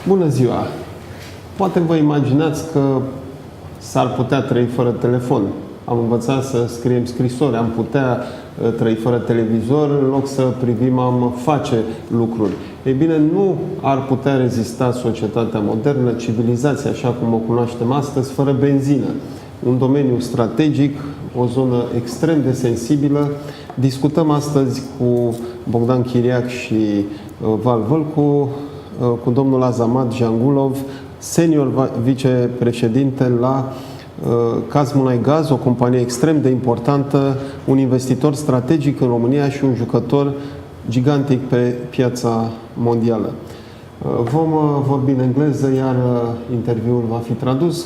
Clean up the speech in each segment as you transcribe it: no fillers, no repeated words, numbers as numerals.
Bună ziua! Poate vă imaginați că s-ar putea trăi fără telefon. Am învățat să scriem scrisori, am putea trăi fără televizor, în loc să privim am face lucruri. Ei bine, nu ar putea rezista societatea modernă, civilizația așa cum o cunoaștem astăzi, fără benzină. Un domeniu strategic, o zonă extrem de sensibilă. Discutăm astăzi cu Bogdan Chiriac și Val Vălcu, cu domnul Azamat Jangulov, senior vicepreședinte la Kazmunaygaz, o companie extrem de importantă, un investitor strategic în România și un jucător gigantic pe piața mondială. Vom vorbi în engleză, iar interviul va fi tradus.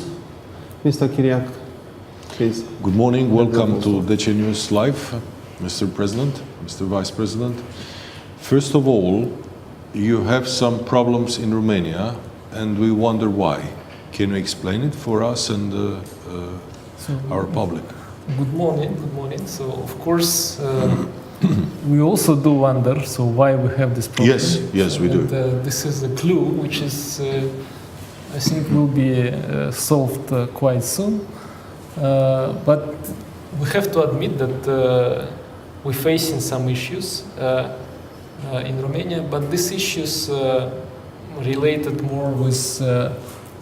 Mr. Chiriac, please. Good morning. Welcome to DC News Live, Mr. President, Mr. Vice President. First of all, you have some problems in Romania, and we wonder why. Can you explain it for us and our public? Good morning. Good morning. So, of course, we also do wonder. So, why we have this problem? Yes, we do. This is a clue, which is, I think, will be solved quite soon. But we have to admit that we're facing some issues in Romania, but these issues related more with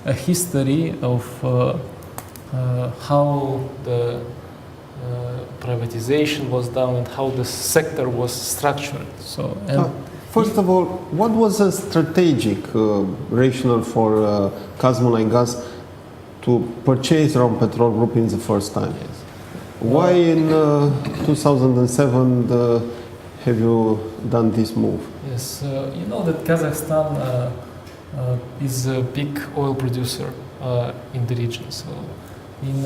a history of how the privatization was done and how the sector was structured. So, first of all, what was a strategic rationale for Kazmunaygaz to purchase Rompetrol Group in the first time? Yes. Why in 2007 have you done this move? Yes, you know that Kazakhstan is a big oil producer in the region. So in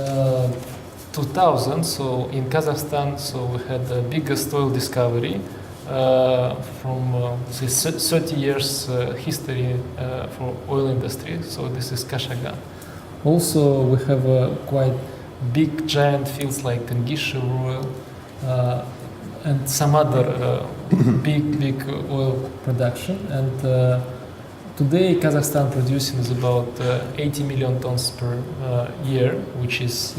2000, so in Kazakhstan, so we had the biggest oil discovery from 30 years history for oil industry. So this is Kashagan. Also, we have quite big giant fields like Tengish oil and some other big oil production. And today, Kazakhstan producing is about 80 million tons per year, which is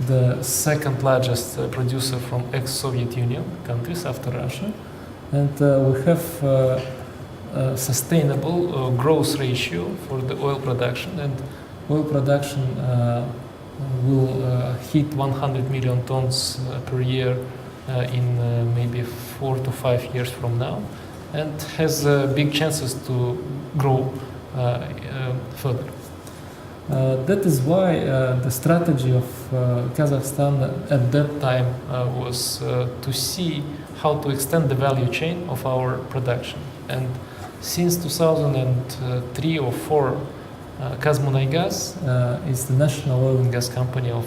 the second largest producer from ex-Soviet Union countries after Russia. And we have sustainable growth ratio for the oil production, and oil production will hit 100 million tons per year in maybe 4 to 5 years from now, and has big chances to grow further. That is why the strategy of Kazakhstan at that time was to see how to extend the value chain of our production. And since 2003 or 4, Kazmunaygaz is the national oil and gas company of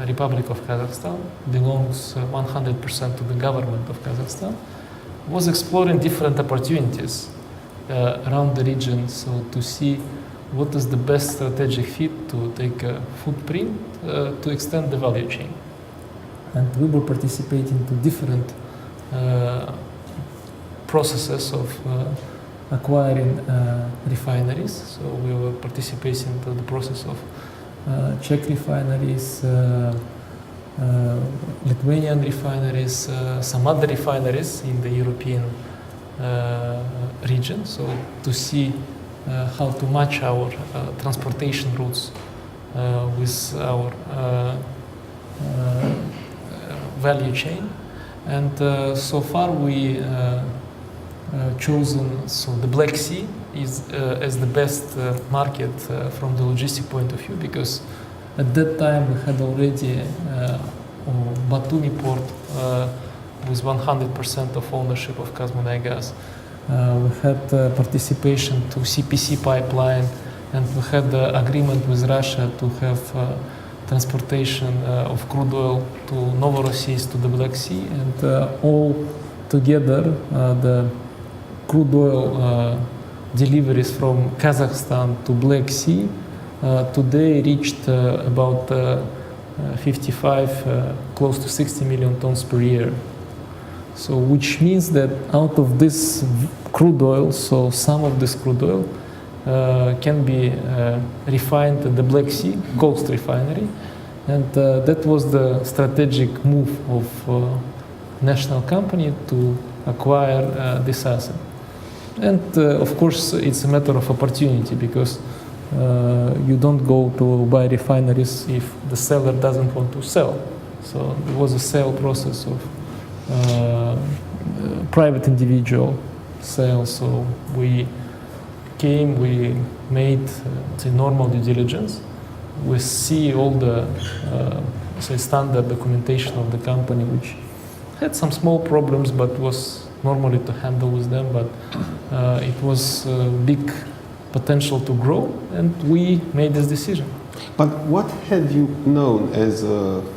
Republic of Kazakhstan, belongs 100% to the government of Kazakhstan, was exploring different opportunities around the region, so to see what is the best strategic fit to take a footprint to extend the value chain. And we were participating to different processes of acquiring refineries. So we were participating to the process of Czech refineries, Lithuanian refineries, some other refineries in the European region. So to see how to match our transportation routes with our value chain. And so far we chosen the Black Sea is as the best market from the logistic point of view, because at that time we had already Batumi port with 100% of ownership of Kazmunaygaz. We had participation to CPC pipeline, and we had the agreement with Russia to have transportation of crude oil to Novorossiysk to the Black Sea, and all together the crude oil deliveries from Kazakhstan to Black Sea today reached about 55, close to 60 million tons per year. So which means that out of this crude oil, so some of this crude oil can be refined at the Black Sea Coast Refinery, and that was the strategic move of national company to acquire this asset. And of course, it's a matter of opportunity, because you don't go to buy refineries if the seller doesn't want to sell. So it was a sale process of private individual sale. So we came, we made the normal due diligence. We see all the say standard documentation of the company, which had some small problems, but was normally to handle with them. But it was big potential to grow, and we made this decision. But what had you known as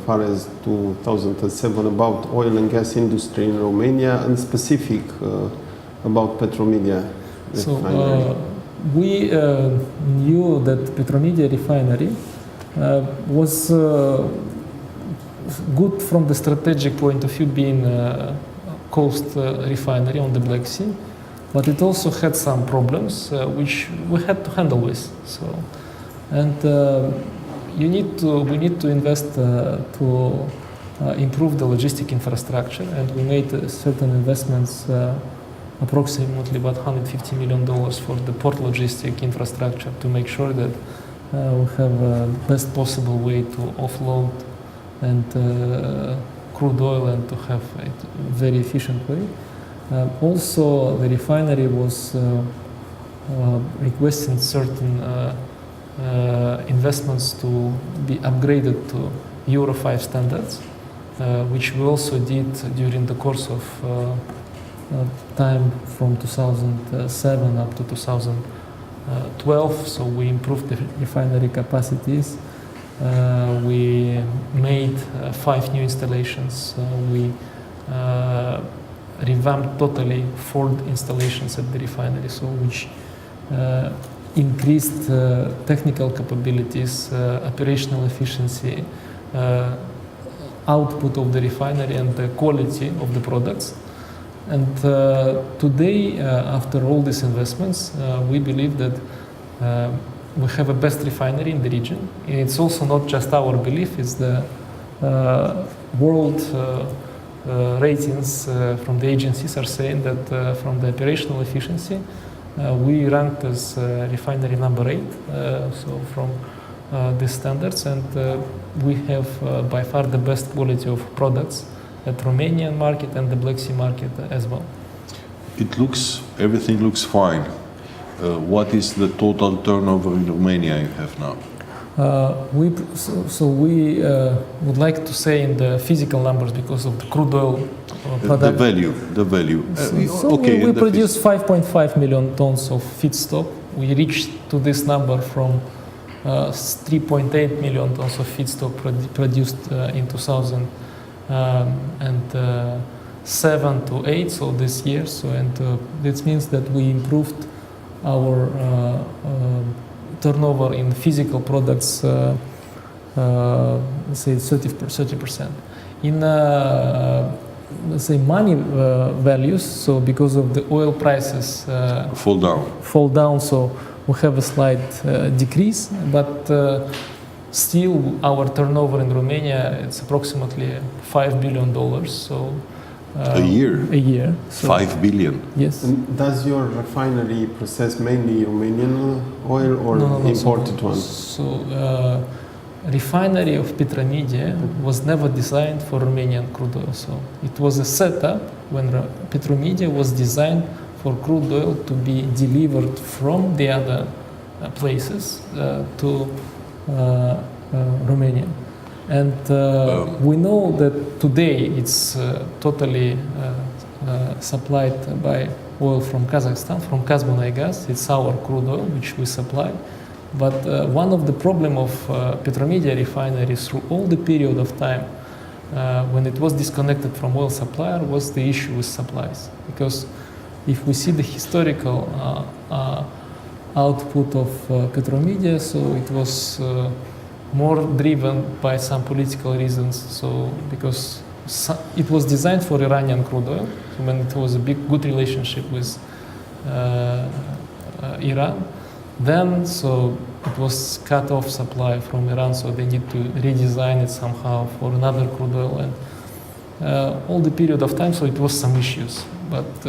far as 2007 about oil and gas industry in Romania, and specific about Petromedia refinery? So we knew that Petromedia refinery was good from the strategic point of view, being a coast refinery on the Black Sea, but it also had some problems which we had to handle with. So, and we need to invest to improve the logistic infrastructure, and we made certain investments, approximately about $150 million for the port logistic infrastructure, to make sure that we have a best possible way to offload and crude oil, and to have it very efficient way. Also, the refinery was requesting certain investments to be upgraded to Euro 5 standards, which we also did during the course of time from 2007 up to 2012. So we improved the refinery capacities. We made 5 new installations. We revamped totally 4 installations at the refinery, so which increased technical capabilities, operational efficiency, output of the refinery, and the quality of the products. And today, after all these investments, we believe that we have a best refinery in the region. And it's also not just our belief, it's the world ratings from the agencies are saying that from the operational efficiency, we ranked as refinery number 8, so from these standards, and we have by far the best quality of products at Romanian market and the Black Sea market as well. Everything looks fine. What is the total turnover in Romania you have now? We would like to say in the physical numbers, because of the crude oil product. The value. Okay, we produce 5.5 million tons of feedstock. We reached to this number from 3.8 million tons of feedstock produced in 2007 to 8, so this year. So, and this means that we improved our turnover in physical products, let's say 30%. In let's say money values, so because of the oil prices fall down, so we have a slight decrease, but still our turnover in Romania, it's approximately $5 billion. So a year. So 5 billion. Yes. And does your refinery process mainly Romanian oil or imported one? So refinery of Petromedia was never designed for Romanian crude oil. So it was a setup when Petromedia was designed for crude oil to be delivered from the other places to Romania. And we know that today it's totally supplied by oil from Kazakhstan, from Kazmunaygas. It's our crude oil which we supply. But one of the problem of Petromedia refinery through all the period of time when it was disconnected from oil supplier was the issue with supplies. Because if we see the historical output of Petromedia, so it was more driven by some political reasons. So because it was designed for Iranian crude oil, when it was a good relationship with Iran. Then, so it was cut off supply from Iran, so they need to redesign it somehow for another crude oil, and all the period of time, so it was some issues. But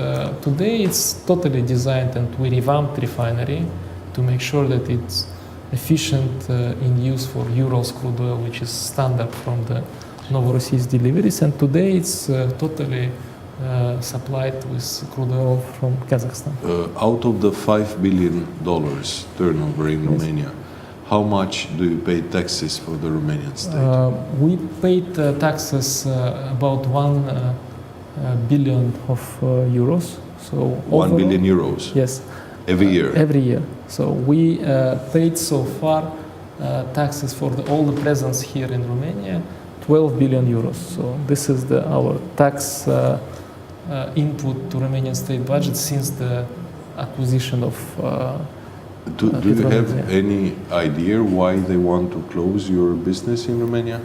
today it's totally designed, and we revamped refinery to make sure that it's efficient in use for Urals crude oil, which is standard from the Novorossiysk deliveries, and today it's totally supplied with crude oil from Kazakhstan. Out of the $5 billion turnover in Romania, how much do you pay taxes for the Romanian state? We paid taxes about 1 billion of euros. So 1 billion euros yes, every year. Every year. So we paid so far taxes for all the presence here in Romania, 12 billion euros. So this is our tax input to Romanian state budget since the acquisition of. Do you have any idea why they want to close your business in Romania?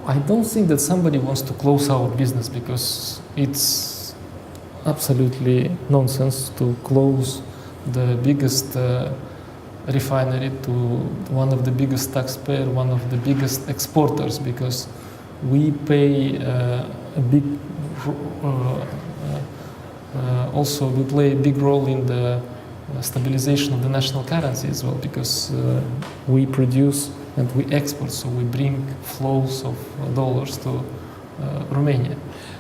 I don't think that somebody wants to close our business, because it's absolutely nonsense to close the biggest refinery to one of the biggest taxpayers, one of the biggest exporters, because we pay a big also we play a big role in the stabilization of the national currency as well, because we produce and we export, so we bring flows of dollars to Romania.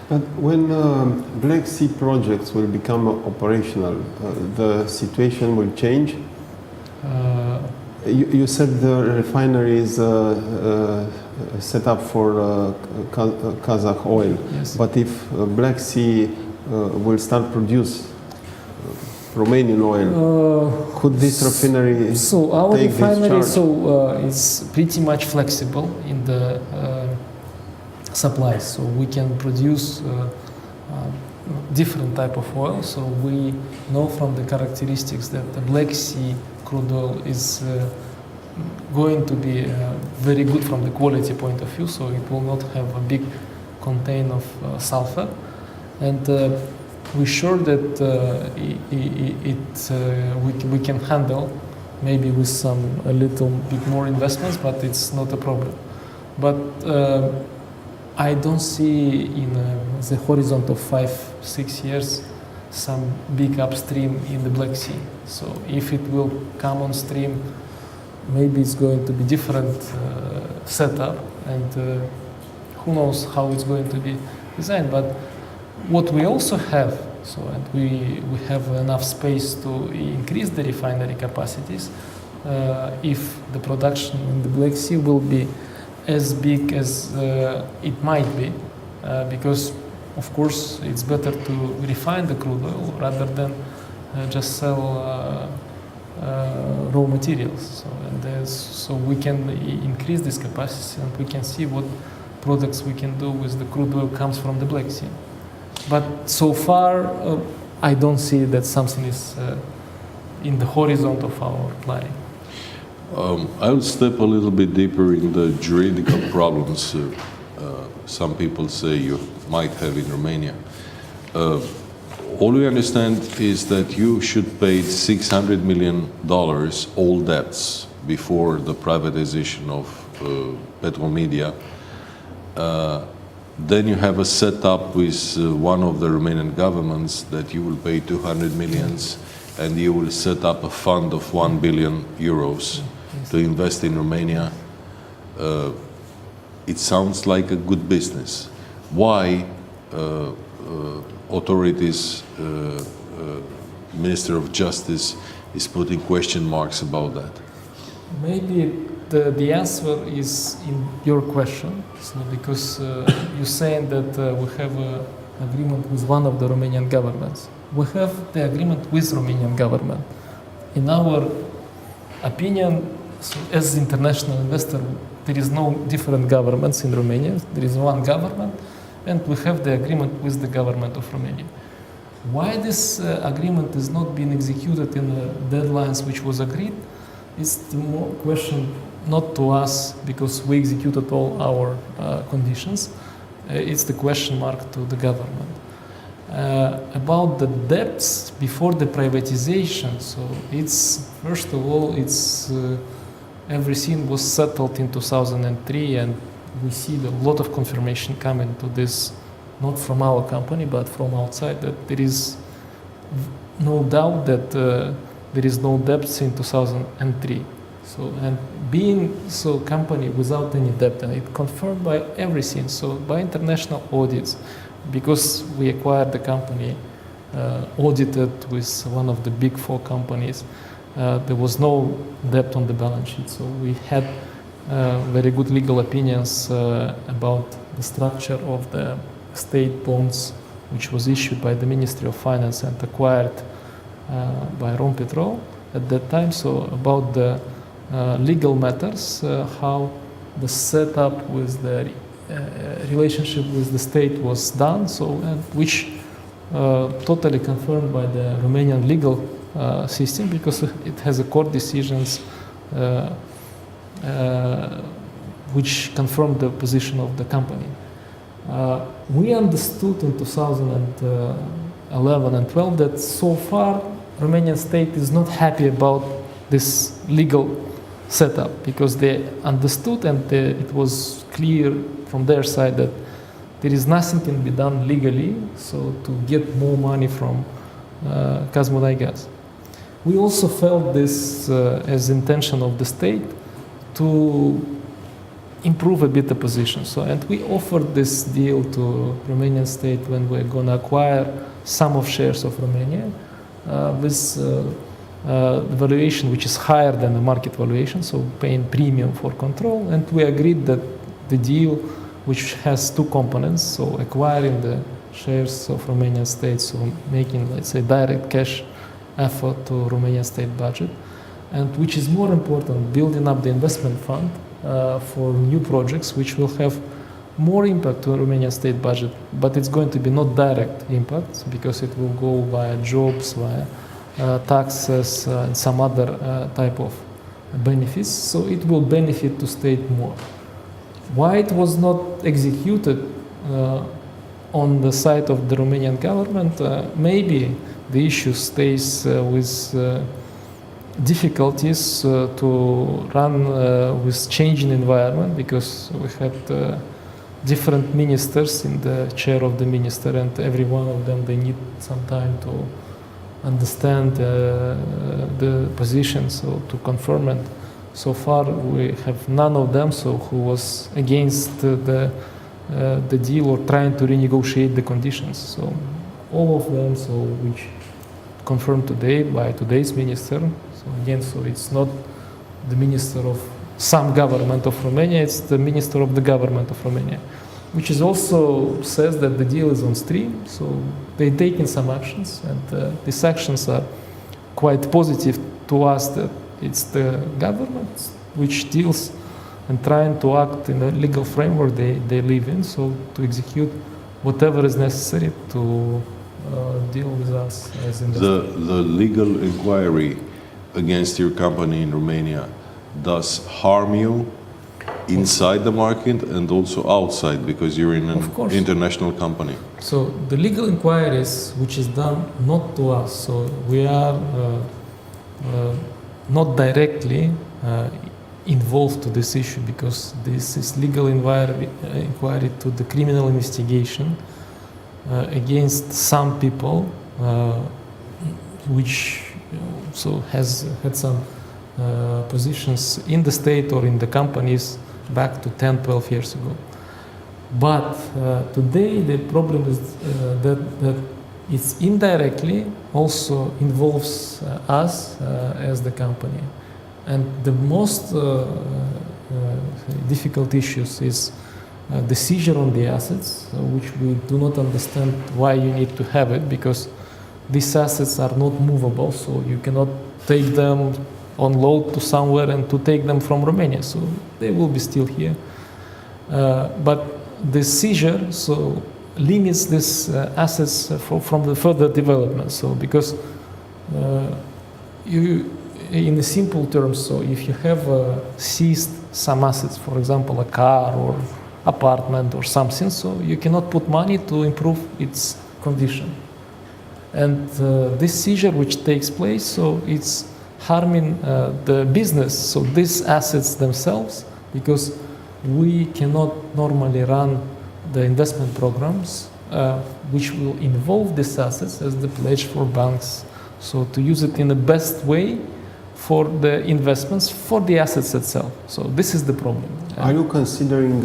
But when Black Sea projects will become operational, the situation will change. You said the refinery is set up for Kazakh oil, Yes. but if Black Sea will start produce Romanian oil, could this refinery So our take this refinery charge? is pretty much flexible in the supplies. So we can produce different type of oil. So we know from the characteristics that the Black Sea crude oil is going to be very good from the quality point of view. So it will not have a big content of sulfur, and we're sure that we can handle, maybe with a little bit more investments, but it's not a problem. But I don't see in the horizon of 5-6 years some big upstream in the Black Sea. So if it will come on stream, maybe it's going to be different setup, and who knows how it's going to be designed. But what we also have, and we have enough space to increase the refinery capacities if the production in the Black Sea will be as big as it might be, because of course it's better to refine the crude oil rather than just sell raw materials. So we can increase this capacity, and we can see what products we can do with the crude oil comes from the Black Sea. But so far, I don't see that something is in the horizon of our planning. I'll step a little bit deeper in the juridical problems some people say you might have in Romania. All we understand is that you should pay $600 million all debts before the privatization of Petromedia. Then you have a setup with one of the Romanian governments that you will pay 200 millions, and you will set up a fund of 1 billion euros to invest in Romania. It sounds like a good business. Why authorities, Minister of Justice is putting question marks about that? Maybe the answer is in your question, so because you're saying that we have an agreement with one of the Romanian governments. We have the agreement with Romanian government. In our opinion, so as international investor, there is no different governments in Romania. There is one government, and we have the agreement with the government of Romania. Why this agreement is not being executed in the deadlines which was agreed is the more question not to us, because we executed all our conditions, it's the question mark to the government. About the debts before the privatization, so it's first of all, everything was settled in 2003, and we see a lot of confirmation coming to this, not from our company but from outside, that there is no doubt that there is no debts in 2003. So, and being so company without any debt, and it confirmed by everything, so by international audits, because we acquired the company audited with one of the big four companies, there was no debt on the balance sheet. So we had very good legal opinions about the structure of the state bonds, which was issued by the Ministry of Finance and acquired by Rompetrol at that time. So about the legal matters, how the setup with the relationship with the state was done, so which totally confirmed by the Romanian legal system, because it has a court decisions which confirmed the position of the company. We understood in 2011 and 12 that so far Romanian state is not happy about this legal setup, because they understood and it was clear from their side that there is nothing can be done legally so to get more money from Kazmunaigaz. We also felt this as intention of the state to improve a bit the position. So, and we offered this deal to Romanian state when we're going to acquire some of shares of Romania with valuation which is higher than the market valuation, so paying premium for control. And we agreed that the deal, which has two components, so acquiring the shares of Romanian state, so making, let's say, direct cash effort to Romanian state budget, and which is more important, building up the investment fund for new projects which will have more impact to Romanian state budget, but it's going to be not direct impact because it will go via jobs, via taxes, and some other type of benefits. So it will benefit to state more. Why it was not executed on the side of the Romanian government? Maybe the issue stays with difficulties to run with changing environment, because we had different ministers in the chair of the minister, and every one of them, they need some time to understand the position, so to confirm it. So far we have none of them so who was against the deal or trying to renegotiate the conditions. So all of them, so which confirmed today by today's minister. So again, so it's not the minister of some government of Romania, it's the minister of the government of Romania, which is also says that the deal is on stream. So they're taking some actions, and these actions are quite positive to us, that it's the government which deals and trying to act in a legal framework they live in, so to execute whatever is necessary to deal with us as investors. The legal inquiry against your company in Romania does harm you inside the market and also outside, because you're in an international company. So the legal inquiries, which is done not to us, so we are not directly involved to this issue, because this is legal inquiry to the criminal investigation against some people, which so has had some positions in the state or in the companies back to 10-12 years ago. But today the problem is that it's indirectly also involves us as the company. And the most difficult issues is the seizure on the assets, which we do not understand why you need to have it, because these assets are not movable, so you cannot take them on load to somewhere and to take them from Romania, so they will be still here. But the seizure so limits these assets from the further development. So because you, in the simple terms, so if you have seized some assets, for example a car or apartment or something, so you cannot put money to improve its condition. And this seizure which takes place, so it's harming the business, so these assets themselves, because we cannot normally run the investment programs which will involve these assets as the pledge for banks, so to use it in the best way for the investments, for the assets itself. So this is the problem. Are you considering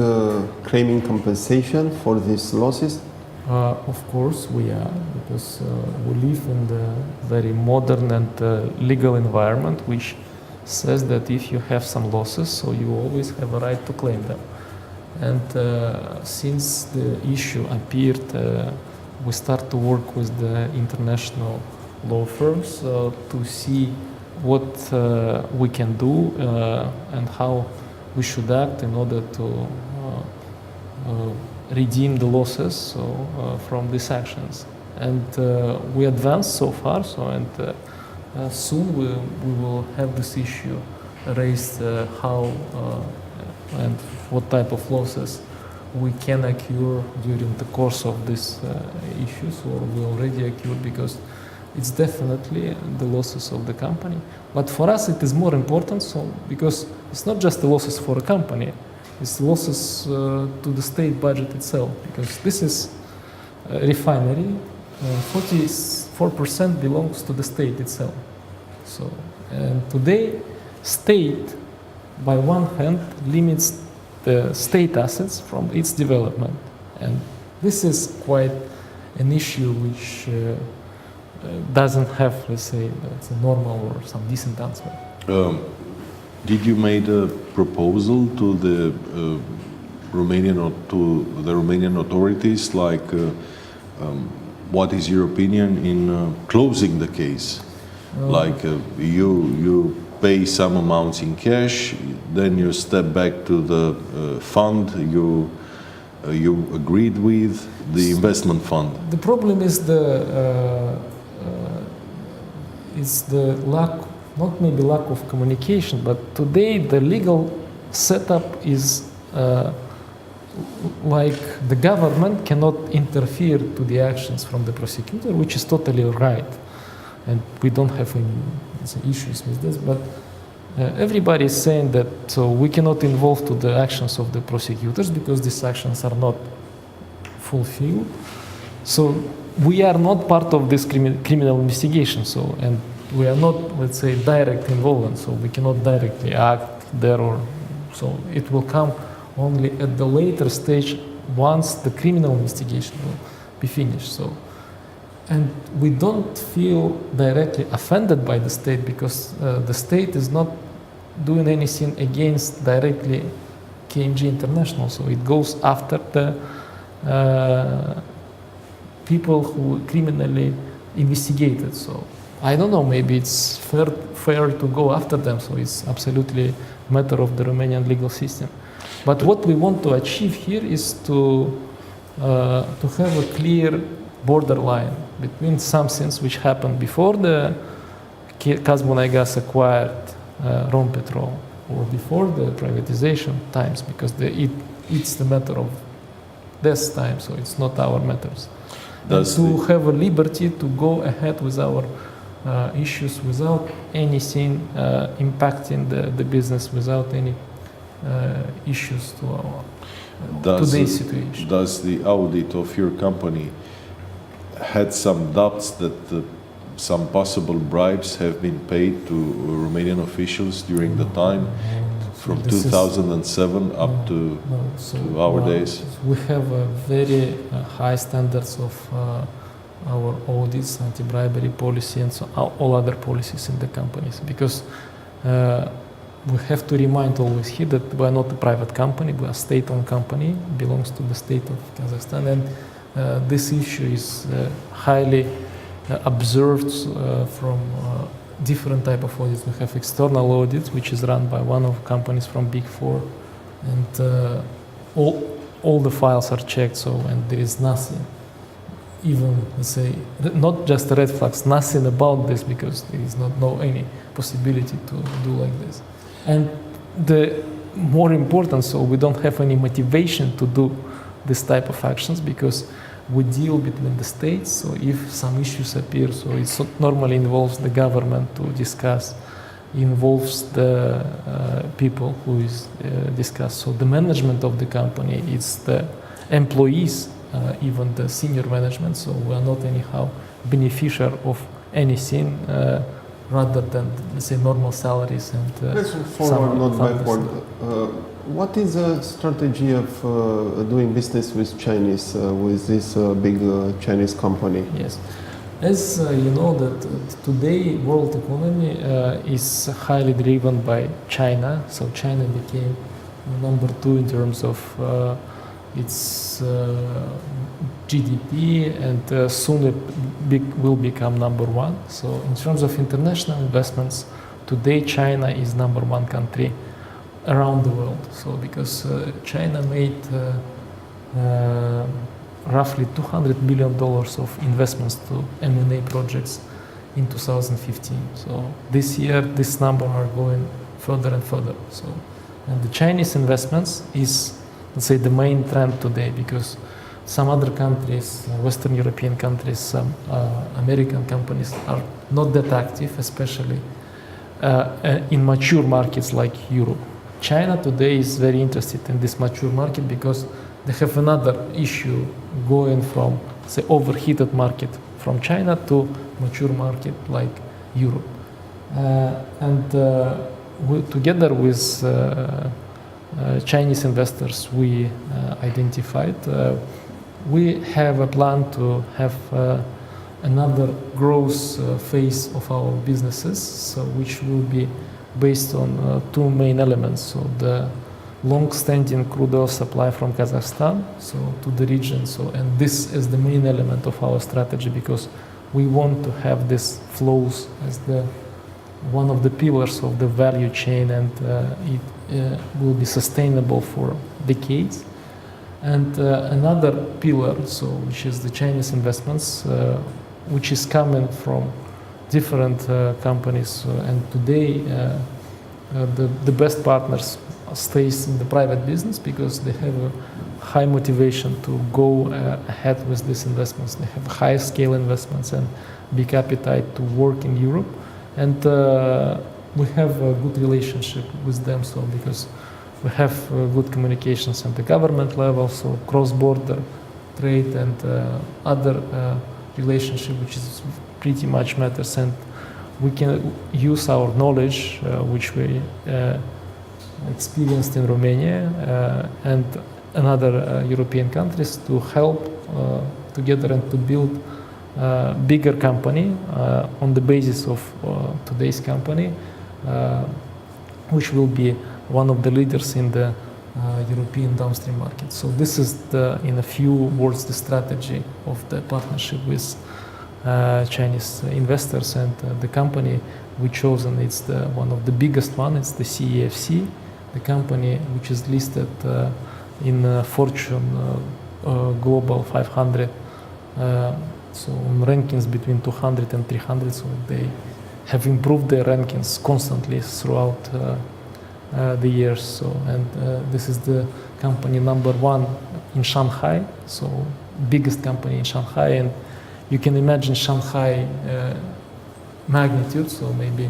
claiming compensation for these losses? Of course we are, because we live in the very modern and legal environment which says that if you have some losses, so you always have a right to claim them. And since the issue appeared, we start to work with the international law firms to see what we can do and how we should act in order to redeem the losses from these actions. And we advanced so far, and soon we will have this issue raised, how and what type of losses we can occur during the course of these issues, or we already occurred, because it's definitely the losses of the company. But for us it is more important, because it's not just the losses for a company, it's losses to the state budget itself, because this is a refinery, 44% belongs to the state itself. So, and today, state, by one hand, limits the state assets from its development. And this is quite an issue which doesn't have, let's say, it's a normal or some decent answer. Did you make a proposal to the Romanian authorities, like what is your opinion in closing the case? Like you pay some amounts in cash, then you step back to the fund you agreed with, the investment fund. The problem is the lack, not maybe lack of communication, but today the legal setup is like the government cannot interfere to the actions from the prosecutor, which is totally right. And we don't have any issues with this, but everybody is saying that we cannot involve to the actions of the prosecutors because these actions are not fulfilled. So we are not part of this criminal investigation. So, and we are not, let's say, direct involvement. So we cannot directly act there, or so it will come only at the later stage once the criminal investigation will be finished. So. And we don't feel directly offended by the state, because the state is not doing anything against directly KMG International. So it goes after the people who criminally investigated. So I don't know, maybe it's fair to go after them. So it's absolutely a matter of the Romanian legal system. But what we want to achieve here is to have a clear borderline between some things which happened before the Kazmunagas acquired Rompetrol, or before the privatization times, because it's the matter of this time, so it's not our matters. And to have a liberty to go ahead with our issues without anything impacting the business, without any issues to our today's situation. Does the audit of your company had some doubts that some possible bribes have been paid to Romanian officials during the time from 2007 up to our days? We have very high standards of our audits, anti-bribery policy, and so all other policies in the companies, because we have to remind always here that we are not a private company, we are a state-owned company, belongs to the state of Kazakhstan, and this issue is highly observed from different type of audits. We have external audits, which is run by one of the companies from Big Four, and all the files are checked. So, and there is nothing, even let's say, not just red flags, nothing about this, because there is not any possibility to do like this. And the more important, so we don't have any motivation to do this type of actions because we deal between the states. So if some issues appear, so it normally involves the government to discuss, involves the people who is discussed. So the management of the company, it's the employees, even the senior management. So we are not anyhow beneficiary of anything rather than, let's say, normal salaries and Let's move forward, not backward. What is the strategy of doing business with Chinese, with this big Chinese company? Yes. As you know that today world economy is highly driven by China. So China became number 2 in terms of its GDP, and soon it will become number 1. So in terms of international investments, today China is number 1 country around the world. So because China made roughly $200 billion of investments to M&A projects in 2015. So this year, this number are going further and further. So, and the Chinese investments is, let's say, the main trend today, because some other countries, Western European countries, some American companies are not that active, especially in mature markets like Europe. China today is very interested in this mature market because they have another issue going from, say, overheated market from China to mature market like Europe. Together with Chinese investors, we identified, we have a plan to have another growth phase of our businesses, so which will be based on 2 main elements. So the long-standing crude oil supply from Kazakhstan, so to the region. So, and this is the main element of our strategy because we want to have this flows as the one of the pillars of the value chain, and it will be sustainable for decades. And another pillar, so which is the Chinese investments, which is coming from different companies, and today the best partners stays in the private business because they have a high motivation to go ahead with these investments. They have high scale investments and big appetite to work in Europe, and we have a good relationship with them. So because we have good communications at the government level, so cross-border trade and other relationship, which is pretty much matters, and we can use our knowledge, which we experienced in Romania and another European countries, to help together and to build a bigger company on the basis of today's company, which will be one of the leaders in the European downstream market. So this is, in a few words, the strategy of the partnership with Chinese investors, and the company we chosen, it's one of the biggest one. It's the CEFC, the company which is listed in Fortune Global 500, so on rankings between 200 and 300. So they have improved their rankings constantly throughout the years. So, and this is the company number 1 in Shanghai, so biggest company in Shanghai, and you can imagine Shanghai magnitude. So maybe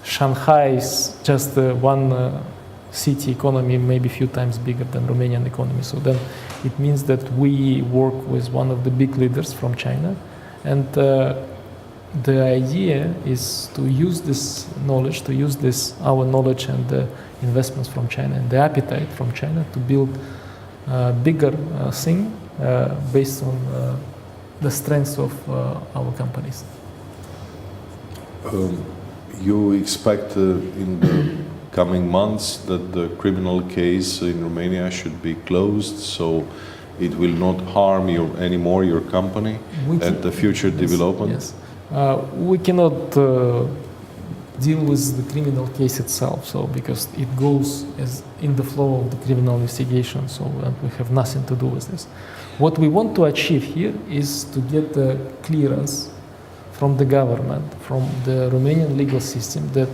Shanghai is just one city economy, maybe a few times bigger than Romanian economy. So then it means that we work with one of the big leaders from China, and the idea is to use this knowledge, to use this our knowledge and the investments from China and the appetite from China to build a bigger thing based on the strengths of our companies. You expect in the coming months that the criminal case in Romania should be closed, so it will not harm anymore your company and the future development? Yes. We cannot deal with the criminal case itself, so because it goes as in the flow of the criminal investigation, so and we have nothing to do with this. What we want to achieve here is to get the clearance from the government, from the Romanian legal system, that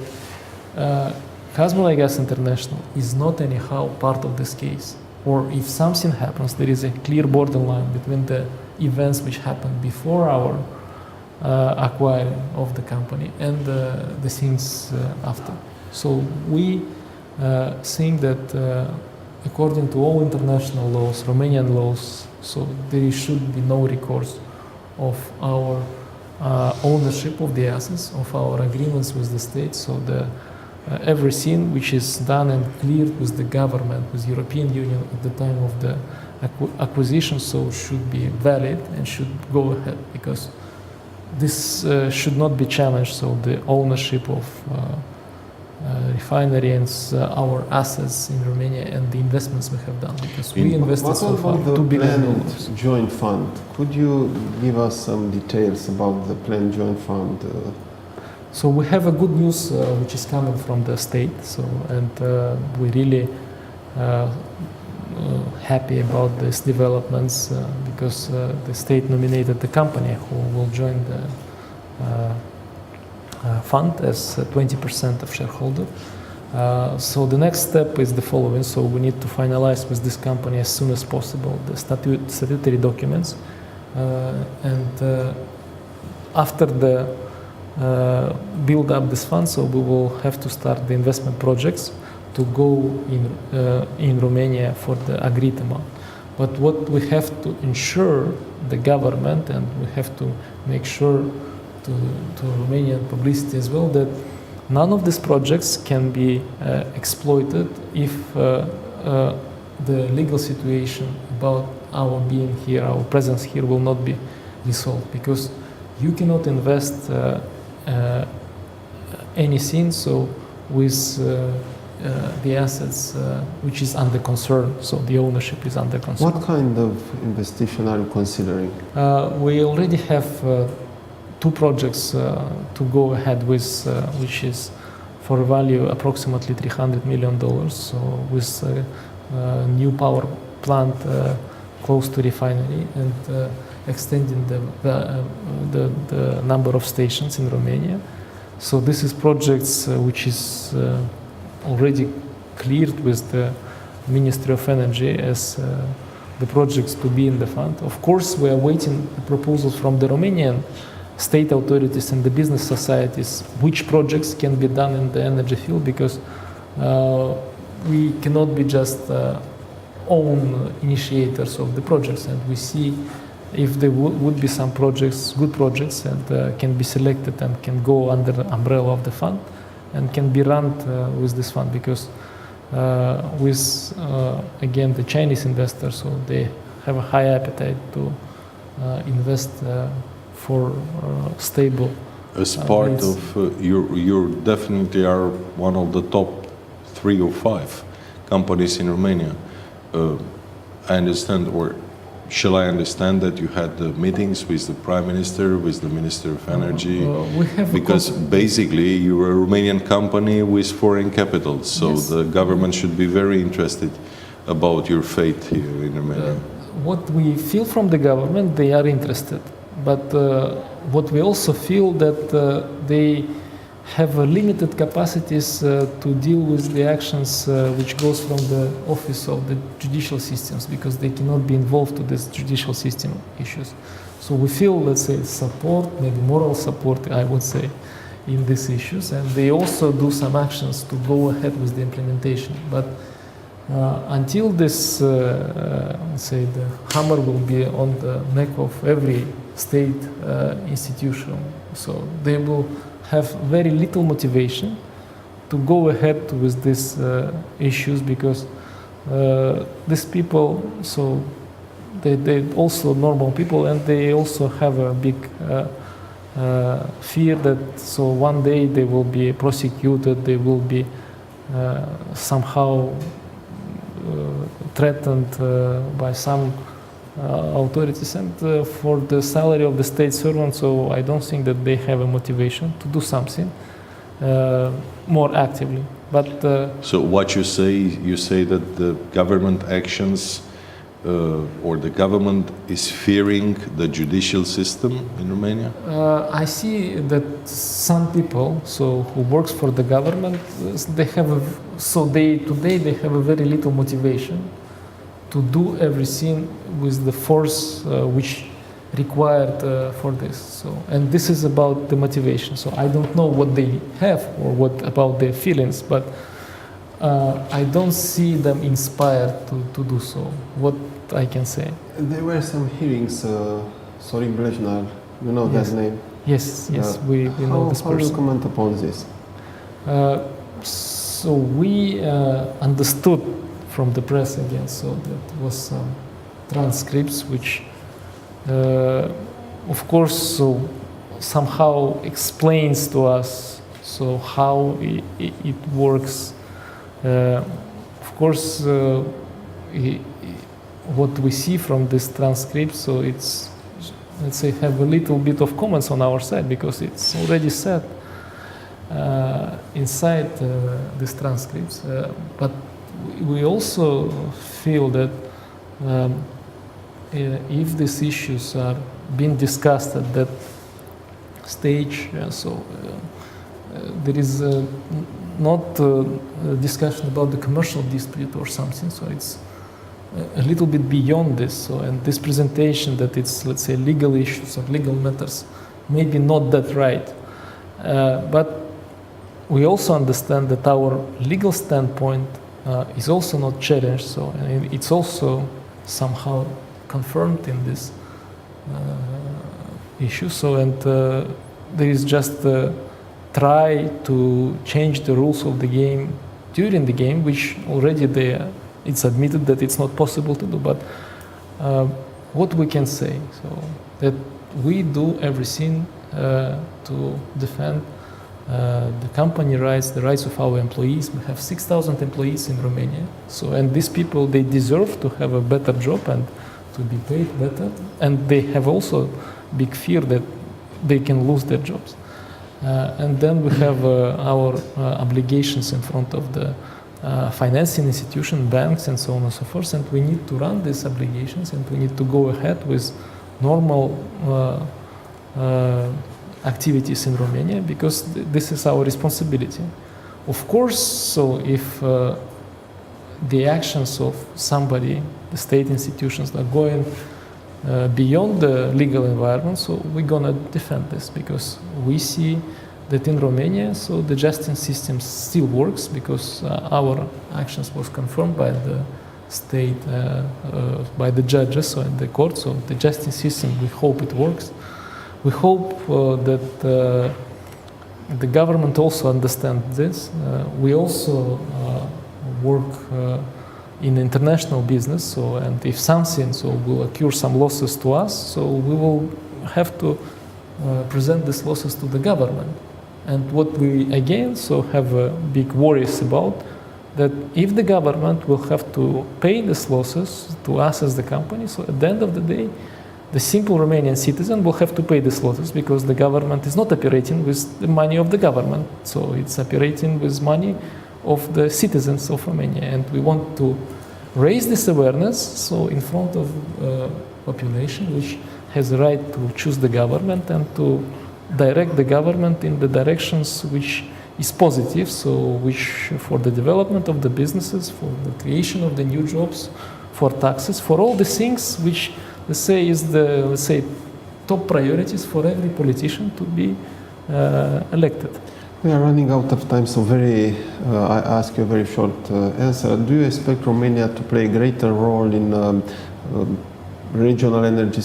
Kazmurai Gas International is not anyhow part of this case. Or if something happens, there is a clear borderline between the events which happened before our acquiring of the company and the things after. So we think that according to all international laws, Romanian laws, so there should be no recourse of our ownership of the assets, of our agreements with the state. So the everything which is done and cleared with the government, with European Union at the time of the acquisition, so should be valid and should go ahead, because this should not be challenged. So the ownership of refinery and our assets in Romania and the investments we have done, because we invested so far What about $2 the billion. planned joint fund? Could you give us some details about the planned joint fund? So we have a good news which is coming from the state. So and we really happy about these developments because the state nominated the company who will join the fund as 20% of shareholder. So the next step is the following. So we need to finalize with this company as soon as possible the statutory documents, and after the build up this fund, so we will have to start the investment projects to go in Romania for the agreed amount. But what we have to ensure the government, and we have to make sure to Romanian publicity as well, that none of these projects can be exploited if the legal situation about our being here, our presence here, will not be resolved, because you cannot invest anything so with the assets which is under concern, so the ownership is under concern. What kind of investigation are you considering? We already have two projects to go ahead with, which is for a value approximately $300 million, so with a new power plant close to refinery, and extending the number of stations in Romania. So this is projects which is already cleared with the Ministry of Energy as the projects to be in the fund. Of course, we are waiting the proposals from the Romanian state authorities and the business societies, which projects can be done in the energy field, because we cannot be just own initiators of the projects, and we see if there would be some projects, good projects, and can be selected and can go under the umbrella of the fund and can be run with this fund, because with again the Chinese investors, so they have a high appetite to invest for stable. As part needs. of you definitely are one of the top 3 or 5 companies in Romania. I understand, or shall I understand, that you had the meetings with the Prime Minister, with the Minister of Energy? We have Because basically you're a Romanian company with foreign capital, so Yes. the government should be very interested about your fate here in Romania. what we feel from the government, they are interested. But what we also feel that they have limited capacities to deal with the actions which goes from the office of the judicial systems, because they cannot be involved to this judicial system issues. So we feel, let's say, support, maybe moral support, I would say, in these issues, and they also do some actions to go ahead with the implementation. But until this, let's say, the hammer will be on the neck of every state institution, so they will have very little motivation to go ahead with these issues, because these people, so they also normal people, and they also have a big fear that so one day they will be prosecuted, they will be somehow threatened by some authorities, and for the salary of the state servant, so I don't think that they have a motivation to do something more actively. But So what you say that the government actions or the government is fearing the judicial system in Romania? I see that some people, so who works for the government, they have today they have a very little motivation to do everything with the force which required for this. So, and this is about the motivation. So I don't know what they have or what about their feelings, but I don't see them inspired to do so. What I can say. There were some hearings, Sorin Brejnar, you know Yes. that name? Yes, we know this How do you person. comment upon this? So we understood from the press again, so that was some transcripts which, of course, so somehow explains to us so how it works. Of course, what we see from this transcript, so it's, let's say, have a little bit of comments on our side because it's already said inside these transcripts. But we also feel that if these issues are being discussed at that stage, there is not a discussion about the commercial dispute or something, so it's a little bit beyond this. So, and this presentation that it's, let's say, legal issues or legal matters, maybe not that right. But we also understand that our legal standpoint is also not challenged, so and it's also somehow confirmed in this issue. So, and there is just try to change the rules of the game during the game, which already it's admitted that it's not possible to do. But what we can say, so that we do everything to defend the company rights, the rights of our employees. We have 6,000 employees in Romania. So, and these people, they deserve to have a better job and to be paid better. And they have also big fear that they can lose their jobs. And then we have our obligations in front of the financing institution, banks, and so on and so forth. And we need to run these obligations, and we need to go ahead with normal activities in Romania, because this is our responsibility. Of course, so if the actions of somebody, the state institutions, are going beyond the legal environment, so we're gonna defend this, because we see that in Romania, so the justice system still works, because our actions was confirmed by the state, by the judges, so in the court. So the justice system, we hope it works. We hope that the government also understands this. We also work in international business, so, and if something so will occur some losses to us, so we will have to present these losses to the government. And what we again so have big worries about, that if the government will have to pay these losses to us as the company, so at the end of the day, the simple Romanian citizen will have to pay these losses, because the government is not operating with the money of the government, so it's operating with money of the citizens of Romania. And we want to raise this awareness, so in front of population, which has the right to choose the government and to direct the government in the directions which is positive, so which for the development of the businesses, for the creation of the new jobs, for taxes, for all the things which, let's say, is the, let's say, top priorities for every politician to be elected. We are running out of time, so I ask you a very short answer. Do you expect Romania to play a greater role in regional energy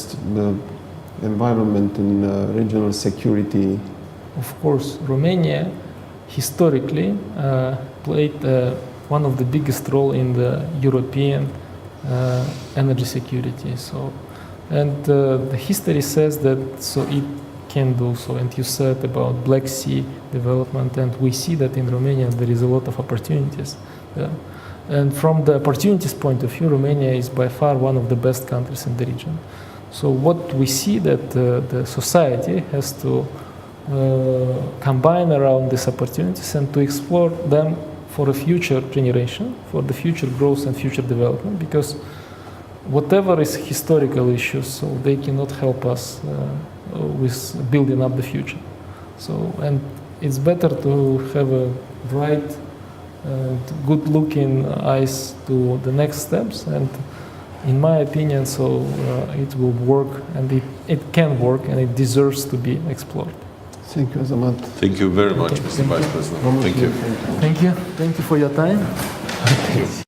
environment, in regional security? Of course, Romania historically played one of the biggest role in the European energy security. So, and the history says that so it can do so. And you said about Black Sea development, and we see that in Romania there is a lot of opportunities. And from the opportunities point of view, Romania is by far one of the best countries in the region. So what we see that the society has to combine around these opportunities and to explore them for a future generation, for the future growth and future development, because whatever is historical issues, so they cannot help us with building up the future. So, and it's better to have a bright and good-looking eyes to the next steps. And in my opinion, so it will work, and it can work, and it deserves to be explored. Thank you, Azamat. Thank you very much, Okay, Mr. thank Vice you. President. Thank you. Thank you for your time.